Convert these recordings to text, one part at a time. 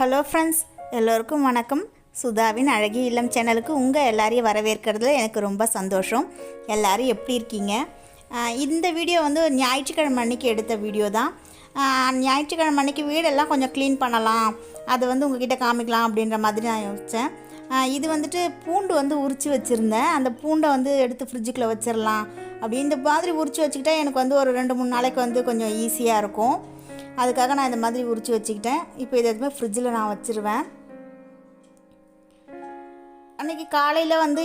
Hello friends, எல்லோருக்கும் வணக்கம். சுதாவின் அழகிய இல்லம் சேனலுக்கு உங்கள் எல்லாரையும் வரவேற்கிறதுல எனக்கு ரொம்ப சந்தோஷம். எல்லோரும் எப்படி இருக்கீங்க? இந்த வீடியோ வந்து ஞாயிற்றுக்கிழமை அன்றைக்கி எடுத்த வீடியோ தான். ஞாயிற்றுக்கிழமை அன்றைக்கி வீடெல்லாம் கொஞ்சம் க்ளீன் பண்ணலாம், அதை வந்து உங்ககிட்ட காமிக்கலாம் அப்படின்ற மாதிரி நான் யோசித்தேன். இது வந்துட்டு பூண்டு வந்து உரித்து வச்சுருந்தேன். அந்த பூண்டை வந்து எடுத்து ஃப்ரிட்ஜுக்குள்ளே வச்சிடலாம் அப்படி இந்த மாதிரி உரித்து வச்சுக்கிட்டா எனக்கு வந்து ஒரு 2-3 நாளைக்கு வந்து கொஞ்சம் ஈஸியாக இருக்கும். அதுக்காக நான் இந்த மாதிரி உரித்து வச்சுக்கிட்டேன். இப்போ இது எதுவுமே ஃப்ரிட்ஜில் நான் வச்சுருவேன். அன்றைக்கி காலையில் வந்து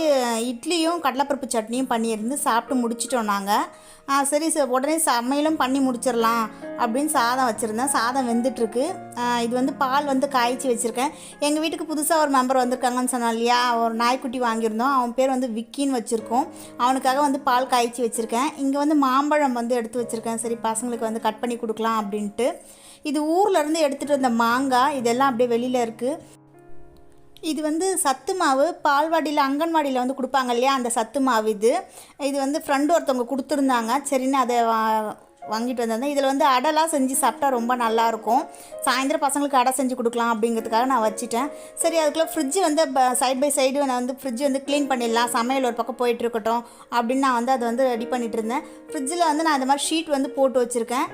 இட்லியும் கடலைப்பருப்பு சட்னியும் பண்ணியிருந்து சாப்பிட்டு முடிச்சிட்டோம் நாங்கள். சரி உடனே சமையலும் பண்ணி முடிச்சிடலாம் அப்படின்னு சாதம் வச்சுருந்தேன். சாதம் வெந்துட்டுருக்கு. இது வந்து பால் வந்து காய்ச்சி வச்சுருக்கேன். எங்கள் வீட்டுக்கு புதுசாக ஒரு மெம்பர் வந்திருக்காங்கன்னு சொன்னோம் இல்லையா, ஒரு நாய்க்குட்டி வாங்கியிருந்தோம். அவன் பேர் வந்து விக்கின்னு வச்சுருக்கோம். அவனுக்காக வந்து பால் காய்ச்சி வச்சுருக்கேன். இங்கே வந்து மாம்பழம் வந்து எடுத்து வச்சுருக்கேன். சரி பசங்களுக்கு வந்து கட் பண்ணி கொடுக்கலாம் அப்படின்ட்டு. இது ஊர்லேருந்து எடுத்துகிட்டு வந்த மாங்காய், இதெல்லாம் அப்படியே வெளியில் இருக்குது. இது வந்து சத்து மாவு, பால்வாடியில் அங்கன்வாடியில் வந்து கொடுப்பாங்க இல்லையா, அந்த சத்து மாவு. இது வந்து ஃப்ரெண்டு ஒருத்தவங்க கொடுத்துருந்தாங்க. சரின்னு அதை வாங்கிட்டு வந்திருந்தேன். இதில் வந்து அடைலாம் செஞ்சு சாப்பிட்டா ரொம்ப நல்லாயிருக்கும். சாயந்தரம் பசங்களுக்கு அடை செஞ்சு கொடுக்கலாம் அப்படிங்கிறதுக்காக நான் வச்சுட்டேன். சரி அதுக்குள்ளே ஃப்ரிட்ஜு வந்து சைட் பை சைடு நான் வந்து ஃப்ரிட்ஜ் வந்து க்ளீன் பண்ணிடலாம், சமையல் ஒரு பக்கம் போயிட்டுருக்கட்டும் அப்படின்னு நான் வந்து அதை வந்து ரெடி பண்ணிகிட்டு இருந்தேன். ஃப்ரிட்ஜில் வந்து நான் இந்த மாதிரி ஷீட் வந்து போட்டு வச்சுருக்கேன்.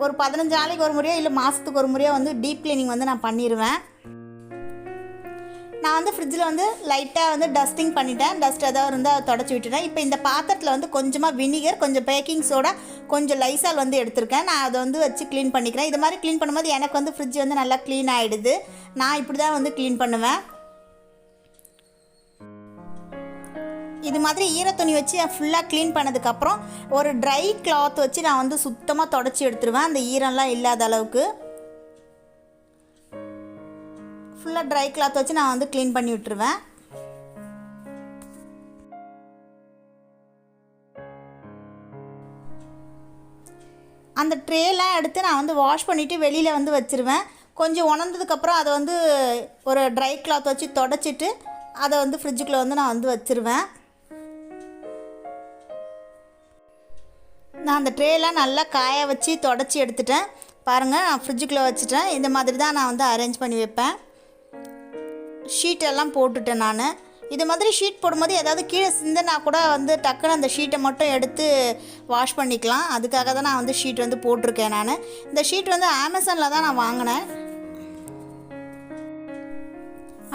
ஒரு 15 நாளைக்கு ஒரு முறையோ இல்லை மாதத்துக்கு ஒரு முறையோ வந்து டீப் க்ளீனிங் வந்து நான் பண்ணிடுவேன். நான் வந்து ஃப்ரிட்ஜில் வந்து லைட்டாக வந்து டஸ்டிங் பண்ணிட்டேன். டஸ்ட் ஏதாவது இருந்தால் அதை தொடச்சி விட்டுட்டேன். இப்போ இந்த பாத்திரத்தில் வந்து கொஞ்சமாக வினிகர், கொஞ்சம் பேக்கிங் சோடா, கொஞ்சம் லைசால் வந்து எடுத்திருக்கேன். நான் அதை வந்து வச்சு க்ளீன் பண்ணிக்கிறேன். இது மாதிரி க்ளீன் பண்ணும்போது எனக்கு வந்து ஃப்ரிட்ஜ் வந்து நல்லா க்ளீன் ஆகிடுது. நான் இப்படி தான் வந்து க்ளீன் பண்ணுவேன். இது மாதிரி ஈரத்துணி வச்சு ஃபுல்லாக க்ளீன் பண்ணதுக்கப்புறம் ஒரு ட்ரை கிளாத் வச்சு நான் வந்து சுத்தமாக தொடச்சி எடுத்துருவேன், அந்த ஈரம்லாம் இல்லாத அளவுக்கு. ஃபுல்லாக ட்ரை கிளாத் வச்சு நான் வந்து க்ளீன் பண்ணி விட்டுருவேன். அந்த ட்ரேலாம் எடுத்து நான் வந்து வாஷ் பண்ணிவிட்டு வெளியில் வந்து வச்சுருவேன். கொஞ்சம் உணர்ந்ததுக்கப்புறம் அதை வந்து ஒரு ட்ரை கிளாத் வச்சு தொடச்சிட்டு அதை வந்து ஃப்ரிட்ஜுக்குள்ளே வந்து நான் வந்து வச்சுருவேன். நான் அந்த ட்ரேலாம் நல்லா காய வச்சு தொடச்சி எடுத்துட்டேன். பாருங்கள், நான் ஃப்ரிட்ஜுக்குள்ளே வச்சுட்டேன். இந்த மாதிரி தான் நான் வந்து அரேஞ்ச் பண்ணி வைப்பேன். ஷீட்டெல்லாம் போட்டுட்டேன் நான். இது மாதிரி ஷீட் போடும்போது ஏதாவது கீழே சிந்தனா கூட வந்து டக்குன்னு அந்த ஷீட்டை மட்டும் எடுத்து வாஷ் பண்ணிக்கலாம். அதுக்காக தான் நான் வந்து ஷீட் வந்து போட்டிருக்கேன். நான் இந்த ஷீட் வந்து அமேசானில் தான் நான் வாங்கினேன்.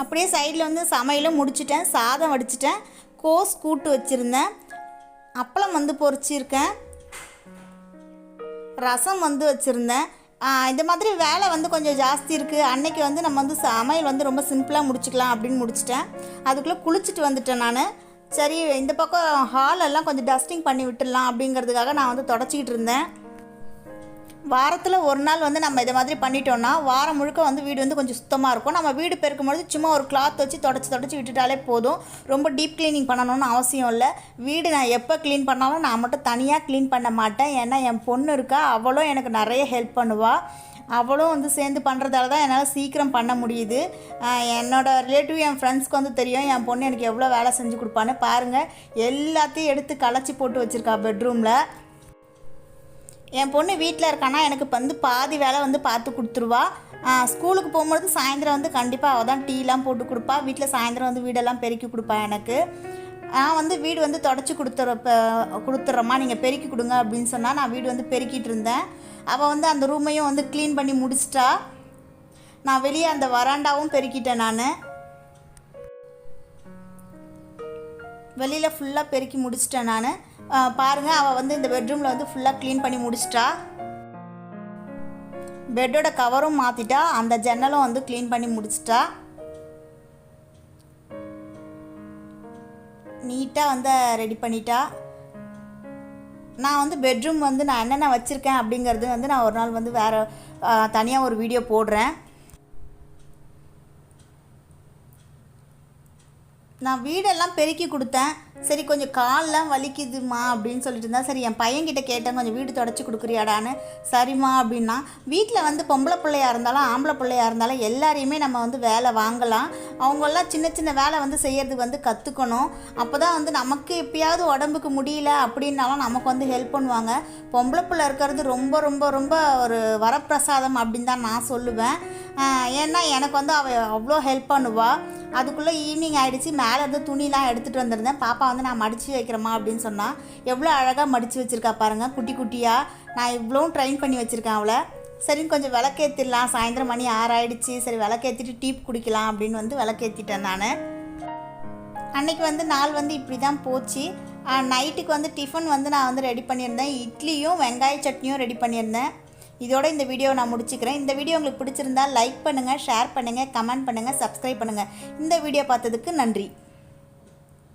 அப்படியே சைடில் வந்து சமையலும் முடிச்சிட்டேன். சாதம் வடிச்சிட்டேன். கோஸ் கூட்டு வச்சுருந்தேன். அப்பளம் வந்து பொரிச்சிருக்கேன். ரசம் வந்து வச்சுருந்தேன். இந்த மாதிரி வேலை வந்து கொஞ்சம் ஜாஸ்தி இருக்குது. அன்னைக்கு வந்து நம்ம வந்து சமையல் வந்து ரொம்ப சிம்பிளாக முடிச்சுக்கலாம் அப்படின்னு முடிச்சிட்டேன். அதுக்குள்ளே குளிச்சுட்டு வந்துட்டேன் நான். சரி இந்த பக்கம் ஹாலெல்லாம் கொஞ்சம் டஸ்டிங் பண்ணி விட்டுடலாம் அப்படிங்கிறதுக்காக நான் வந்து தொடச்சிக்கிட்டு இருந்தேன். வாரத்தில் ஒரு நாள் வந்து நம்ம இதை மாதிரி பண்ணிட்டோன்னா வாரம் முழுக்க வந்து வீடு வந்து கொஞ்சம் சுத்தமாக இருக்கும். நம்ம வீடு பெருக்கும்பொழுது சும்மா ஒரு கிளாத் வச்சு தொடச்சி விட்டுட்டாலே போதும். ரொம்ப டீப் க்ளீனிங் பண்ணணும்னு அவசியம் இல்லை. வீடு நான் எப்போ க்ளீன் பண்ணாலும் நான் மட்டும் தனியாக க்ளீன் பண்ண மாட்டேன். ஏன்னா என் பொண்ணு இருக்கா, அவளும் எனக்கு நிறைய ஹெல்ப் பண்ணுவாள். அவளும் வந்து சேர்ந்து பண்ணுறதால தான் என்னால் சீக்கிரம் பண்ண முடியுது. என்னோடய ரிலேட்டிவ், என் ஃப்ரெண்ட்ஸ்க்கு வந்து தெரியும் என் பொண்ணு எனக்கு எவ்வளோ வேலை செஞ்சு கொடுப்பான்னு. பாருங்கள், எல்லாத்தையும் எடுத்து களைச்சி போட்டு வச்சுருக்கா பெட்ரூமில். என் பொண்ணு வீட்டில் இருக்கானா எனக்கு வந்து பாதி வேலை வந்து பார்த்து கொடுத்துருவா. ஸ்கூலுக்கு போகும்போது சாயந்தரம் வந்து கண்டிப்பாக அவள் தான் டீலாம் போட்டு கொடுப்பா. வீட்டில் சாயந்தரம் வந்து வீடெல்லாம் பெருக்கி கொடுப்பா எனக்கு. நான் வந்து வீடு வந்து தொடச்சி கொடுத்துட்றம்மா, நீங்கள் பெருக்கி கொடுங்க அப்படின்னு சொன்னால் நான் வீடு வந்து பெருக்கிட்டு இருந்தேன். அவள் வந்து அந்த ரூமையும் வந்து க்ளீன் பண்ணி முடிச்சிட்டா. நான் வெளியே அந்த வராண்டாவும் பெருக்கிட்டேன். நான் வெளியில் ஃபுல்லாக பெருக்கி முடிச்சிட்டேன். நான் பாருங்கள், அவள் வந்து இந்த பெட்ரூமில் வந்து ஃபுல்லாக க்ளீன் பண்ணி முடிச்சிட்டா. பெட்டோட கவரும் மாற்றிட்டா. அந்த ஜன்னலும் வந்து க்ளீன் பண்ணி முடிச்சிட்டா. நீட்டாக வந்து ரெடி பண்ணிட்டா. நான் வந்து பெட்ரூம் வந்து நான் என்னென்ன வச்சுருக்கேன் அப்படிங்கிறது வந்து நான் ஒரு நாள் வந்து வேறு தனியாக ஒரு வீடியோ போடுறேன். நான் வீடெல்லாம் பெருக்கி கொடுத்தேன். சரி கொஞ்சம் கால்லாம் வலிக்குதுமா அப்படின்னு சொல்லிட்டு இருந்தா. சரி என் பையன்கிட்ட கேட்டேன், கொஞ்சம் வீடு தொடச்சி கொடுக்குறியாடான்னு. சரிம்மா அப்படின்னா. வீட்டில் வந்து பொம்பளை பிள்ளையாக இருந்தாலும் ஆம்பளை பிள்ளையாக இருந்தாலும் எல்லாரையுமே நம்ம வந்து வேலை வாங்கலாம். அவங்கெல்லாம் சின்ன சின்ன வேலை வந்து செய்யறதுக்கு வந்து கற்றுக்கணும். அப்போ தான் வந்து நமக்கு எப்பயாவது உடம்புக்கு முடியல அப்படின்னாலும் நமக்கு வந்து ஹெல்ப் பண்ணுவாங்க. பொம்பளை பிள்ளை இருக்கிறது ரொம்ப ரொம்ப ரொம்ப ஒரு வரப்பிரசாதம் அப்படின்னு தான் நான் சொல்லுவேன். ஏன்னா எனக்கு வந்து அவள் அவ்வளோ ஹெல்ப் பண்ணுவாள். அதுக்குள்ளே ஈவினிங் ஆகிடுச்சு. மேலே இருந்து துணிலாம் எடுத்துகிட்டு வந்திருந்தேன். பாப்பா வந்து நான் மடித்து வைக்கிறேம்மா அப்படின்னு சொன்னால் எவ்வளோ அழகாக மடித்து வச்சுருக்கா பாருங்கள், குட்டி குட்டியாக. நான் இவ்வளோவும் ட்ரைன் பண்ணி வச்சுருக்கேன் அவளை. சரின்னு கொஞ்சம் விளக்கேற்றிடலாம், சாயந்தரம் மணி 6 ஆகிடுச்சு, சரி விளக்கேற்றிட்டு டீ குடிக்கலாம் அப்படின்னு வந்து விளக்கேற்றிட்டேன் நான். அன்றைக்கி வந்து நாள் வந்து இப்படி தான் போச்சு. நைட்டுக்கு வந்து டிஃபன் வந்து நான் வந்து ரெடி பண்ணியிருந்தேன். இட்லியும் வெங்காய சட்னியும் ரெடி பண்ணியிருந்தேன். இதோட இந்த வீடியோவை நான் முடிச்சுக்கிறேன். இந்த வீடியோ உங்களுக்கு பிடிச்சிருந்தா லைக் பண்ணுங்கள், ஷேர் பண்ணுங்கள், கமெண்ட் பண்ணுங்கள், சப்ஸ்கிரைப் பண்ணுங்கள். இந்த வீடியோ பார்த்ததுக்கு நன்றி.